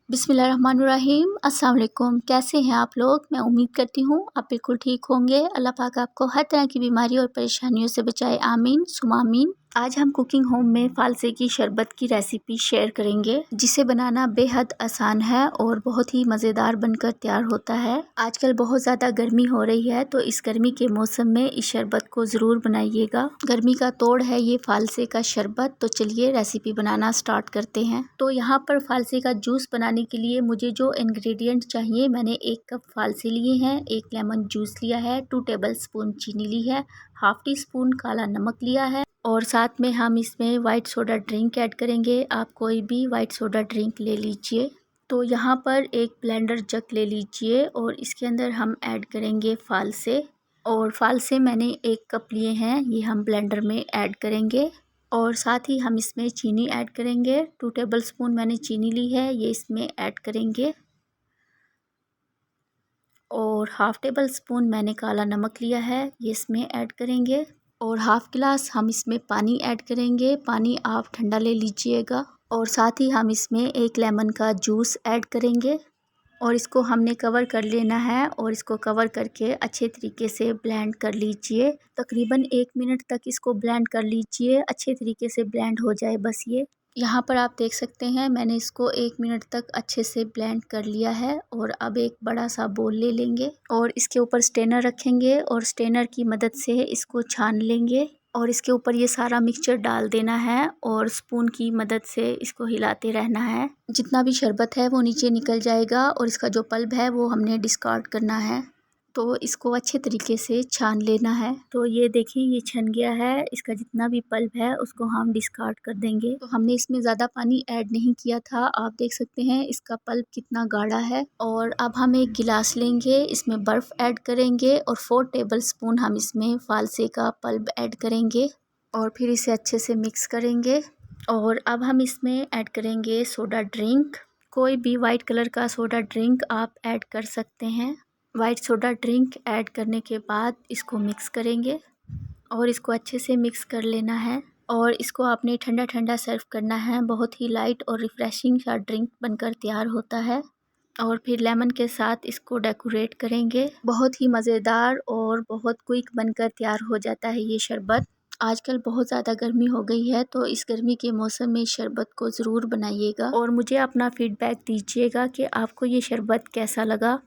बिस्मिल्लाहिर्रहमानिर्रहीम। अस्सलाम वालेकुम। कैसे हैं आप लोग? मैं उम्मीद करती हूँ आप बिल्कुल ठीक होंगे। अल्लाह पाक आपको हर तरह की बीमारी और परेशानियों से बचाए, आमीन सुमा आमीन। आज हम कुकिंग होम में फालसे की शरबत की रेसिपी शेयर करेंगे, जिसे बनाना बेहद आसान है और बहुत ही मज़ेदार बनकर तैयार होता है। आजकल बहुत ज़्यादा गर्मी हो रही है, तो इस गर्मी के मौसम में इस शरबत को ज़रूर बनाइएगा। गर्मी का तोड़ है ये फालसे का शरबत। तो चलिए रेसिपी बनाना स्टार्ट करते हैं। तो यहाँ पर फालसे का जूस बनाने के लिए मुझे जो इंग्रेडिएंट चाहिए, मैंने 1 कप फालसे लिए हैं, 1 लेमन जूस लिया है, 2 टेबलस्पून चीनी ली है, हाफ टी स्पून काला नमक लिया है और साथ में हम इसमें वाइट सोडा ड्रिंक ऐड करेंगे। आप कोई भी वाइट सोडा ड्रिंक ले लीजिए। तो यहाँ पर एक ब्लेंडर जग ले लीजिए और इसके अंदर हम ऐड करेंगे फालसे। और फालसे मैंने 1 कप लिए हैं, ये हम ब्लेंडर में ऐड करेंगे और साथ ही हम इसमें चीनी ऐड करेंगे। 2 टेबलस्पून मैंने चीनी ली है, ये इसमें ऐड करेंगे और हाफ टेबल स्पून मैंने काला नमक लिया है, ये इसमें ऐड करेंगे और हाफ गिलास हम इसमें पानी ऐड करेंगे। पानी आप ठंडा ले लीजिएगा और साथ ही हम इसमें 1 लेमन का जूस ऐड करेंगे और इसको हमने कवर कर लेना है और इसको कवर करके अच्छे तरीके से ब्लेंड कर लीजिए। तकरीबन 1 मिनट तक इसको ब्लेंड कर लीजिए, अच्छे तरीके से ब्लेंड हो जाए बस ये। यहाँ पर आप देख सकते हैं मैंने इसको 1 मिनट तक अच्छे से ब्लेंड कर लिया है और अब एक बड़ा सा बोल ले लेंगे और इसके ऊपर स्ट्रेनर रखेंगे और स्ट्रेनर की मदद से इसको छान लेंगे और इसके ऊपर ये सारा मिक्सचर डाल देना है और स्पून की मदद से इसको हिलाते रहना है। जितना भी शरबत है वो नीचे निकल जाएगा और इसका जो पल्प है वो हमने डिस्कार्ड करना है। तो इसको अच्छे तरीके से छान लेना है। तो ये देखिए ये छन गया है, इसका जितना भी पल्प है उसको हम डिस्कार्ड कर देंगे। तो हमने इसमें ज़्यादा पानी ऐड नहीं किया था, आप देख सकते हैं इसका पल्प कितना गाढ़ा है। और अब हम एक गिलास लेंगे, इसमें बर्फ़ ऐड करेंगे और 4 टेबलस्पून हम इसमें फालसे का पल्प ऐड करेंगे और फिर इसे अच्छे से मिक्स करेंगे। और अब हम इसमें ऐड करेंगे सोडा ड्रिंक। कोई भी वाइट कलर का सोडा ड्रिंक आप ऐड कर सकते हैं। वाइट सोडा ड्रिंक ऐड करने के बाद इसको मिक्स करेंगे और इसको अच्छे से मिक्स कर लेना है और इसको आपने ठंडा ठंडा सर्व करना है। बहुत ही लाइट और रिफ़्रेशिंग सा ड्रिंक बनकर तैयार होता है और फिर लेमन के साथ इसको डेकोरेट करेंगे। बहुत ही मज़ेदार और बहुत क्विक बनकर तैयार हो जाता है ये शरबत। आजकल बहुत ज़्यादा गर्मी हो गई है, तो इस गर्मी के मौसम में इस शरबत को ज़रूर बनाइएगा और मुझे अपना फ़ीडबैक दीजिएगा कि आपको ये शरबत कैसा लगा।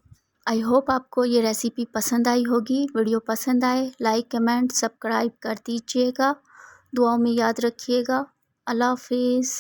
आई होप आपको ये रेसिपी पसंद आई होगी। वीडियो पसंद आए लाइक कमेंट सब्सक्राइब कर दीजिएगा। दुआओं में याद रखिएगा। अल्लाह हाफिज़।